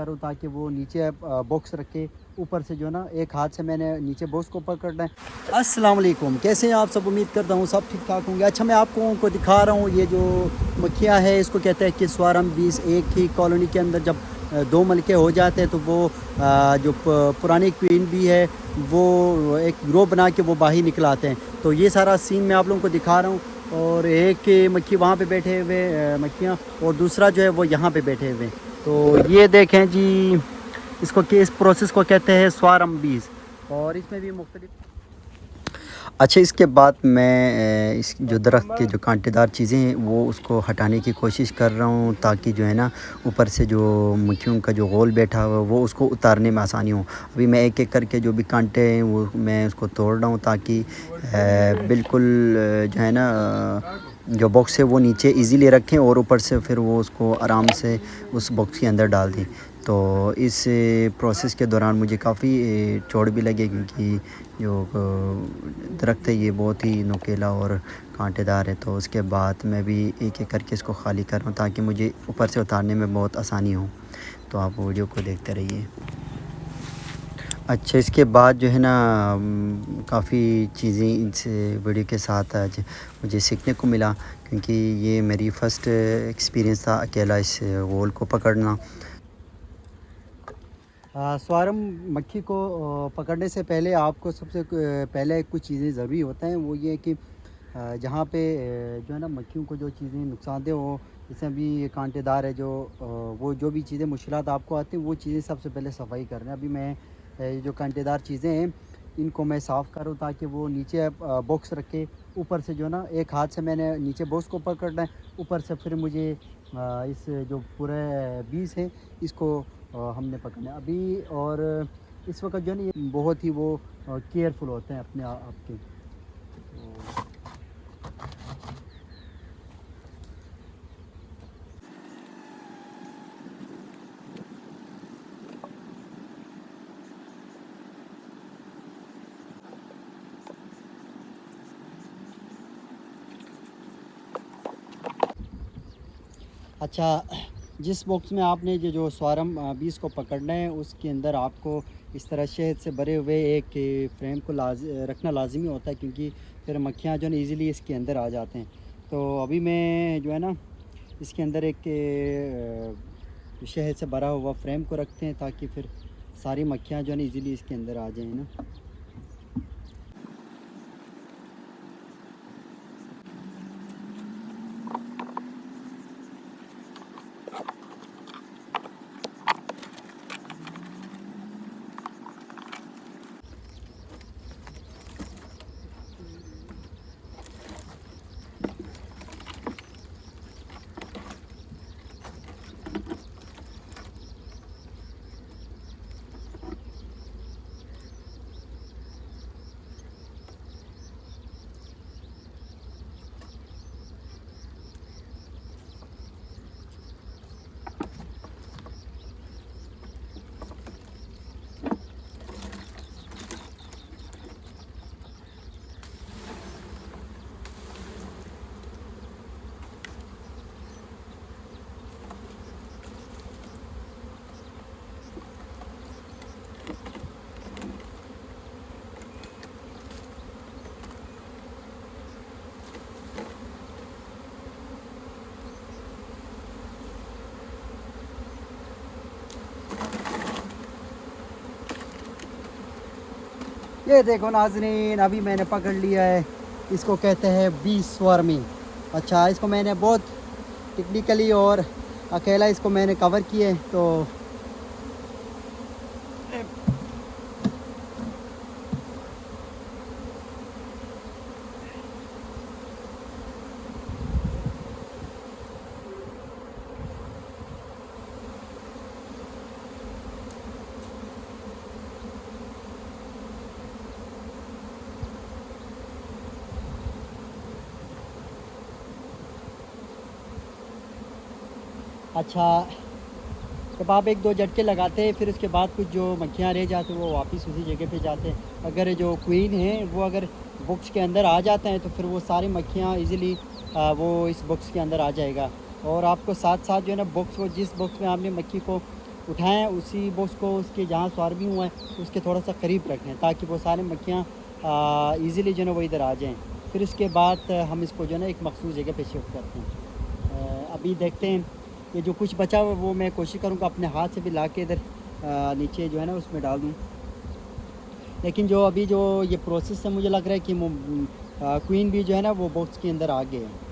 करूँ ताकि वो नीचे बॉक्स रखे ऊपर से जो है ना एक हाथ से मैंने नीचे बॉक्स को पकड़ना है। अस्सलाम वालेकुम, कैसे हैं आप सब? उम्मीद करता हूँ सब ठीक ठाक होंगे। अच्छा, मैं आपको को दिखा रहा हूँ ये जो मक्खियाँ है इसको कहते हैं कि स्वारम बीस। एक ही कॉलोनी के अंदर जब दो मलके हो जाते हैं तो वो जो पुरानी क्वीन भी है वो एक ग्रोह बना के वो बाहर निकल आते हैं। तो ये सारा सीन मैं आप लोगों को दिखा रहा हूँ। और एक मक्खी वहाँ पे बैठे हुए मक्खियाँ, और दूसरा जो है वो यहाँ पे बैठे हुए। तो ये देखें जी, इसको इस प्रोसेस को कहते हैं स्वारम बीज। और इसमें भी मुख्तलिफ। अच्छा, इसके बाद मैं इस जो दरख्त के जो कांटेदार चीज़ें हैं वो उसको हटाने की कोशिश कर रहा हूँ ताकि जो है ना ऊपर से जो मक्खियों का जो गोल बैठा हुआ है वो उसको उतारने में आसानी हो। अभी मैं एक एक करके जो भी कांटे हैं वो मैं उसको तोड़ रहा हूँ ताकि बिल्कुल जो है ना जो बॉक्स है वो नीचे इजीली रखें और ऊपर से फिर वो उसको आराम से उस बॉक्स के अंदर डाल दें। तो इस प्रोसेस के दौरान मुझे काफ़ी चोट भी लगी क्योंकि जो दरख्त है ये बहुत ही नुकीला और कांटेदार है। तो उसके बाद मैं भी एक एक करके इसको ख़ाली कर रहा हूँ ताकि मुझे ऊपर से उतारने में बहुत आसानी हो। तो आप वीडियो को देखते रहिए। अच्छा, इसके बाद जो है ना काफ़ी चीज़ें इस वीडियो के साथ आज मुझे सीखने को मिला क्योंकि ये मेरी फ़र्स्ट एक्सपीरियंस था अकेला इस वोल को पकड़ना। स्वारम मक्खी को पकड़ने से पहले आपको सबसे पहले कुछ चीज़ें ज़रूरी होता हैं। वो ये कि जहाँ पे जो है ना मक्खियों को जो चीज़ें नुकसानदेह हो, जैसे अभी कांटेदार है जो वो जो भी चीज़ें मुश्किलात आपको आती हैं वो चीज़ें सबसे पहले सफाई करना है। अभी मैं ये जो कांटेदार चीज़ें हैं इनको मैं साफ़ करूँ ताकि वो नीचे बॉक्स रखे ऊपर से जो है ना एक हाथ से मैंने नीचे बॉक्स को पकड़ना है, ऊपर से फिर मुझे इस जो पूरे बीज है इसको हमने पकड़ना है अभी। और इस वक्त जो है ना ये बहुत ही वो केयरफुल होते हैं अपने आप के। तो अच्छा, जिस बॉक्स में आपने जो स्वारम बीज को पकड़ना है उसके अंदर आपको इस तरह शहद से भरे हुए एक फ्रेम को रखना लाजमी होता है क्योंकि फिर मक्खियाँ जो है ना ईज़िली इसके अंदर आ जाते हैं। तो अभी मैं जो है ना इसके अंदर एक शहद से भरा हुआ फ्रेम को रखते हैं ताकि फिर सारी मक्खियाँ जो है ना ईज़िली इसके अंदर आ जाएँ ना। ये देखो नाज़रीन, अभी मैंने पकड़ लिया है। इसको कहते हैं बी स्वार्मिंग। अच्छा, इसको मैंने बहुत टेक्निकली और अकेला इसको मैंने कवर किया है। तो अच्छा, जब आप एक दो झटके लगाते हैं फिर उसके बाद कुछ जो मक्खियाँ रह जाती हैं वो वापस उसी जगह पे जाते हैं। अगर जो क्वीन है वो अगर बॉक्स के अंदर आ जाते हैं तो फिर वो सारी मक्खियाँ इजीली वो इस बॉक्स के अंदर आ जाएगा। और आपको साथ साथ जो है ना बॉक्स को जिस बॉक्स में आपने मक्खी को उठाएं, उसी बॉक्स को उसके जहाँ स्वार भी हुआ है उसके थोड़ा सा करीब रखें ताकि वो सारे मक्खियाँ ईज़िली जो है वो इधर आ जाएँ। फिर उसके बाद हम इसको जो है ना एक मखसूस जगह पे शिफ्ट करते हैं। अभी देखते हैं ये जो कुछ बचा हुआ वो मैं कोशिश करूँगा अपने हाथ से भी ला के इधर नीचे जो है ना उसमें डाल दूँ। लेकिन जो अभी जो ये प्रोसेस है मुझे लग रहा है कि क्वीन भी जो है ना वो बॉक्स के अंदर आ गए हैं।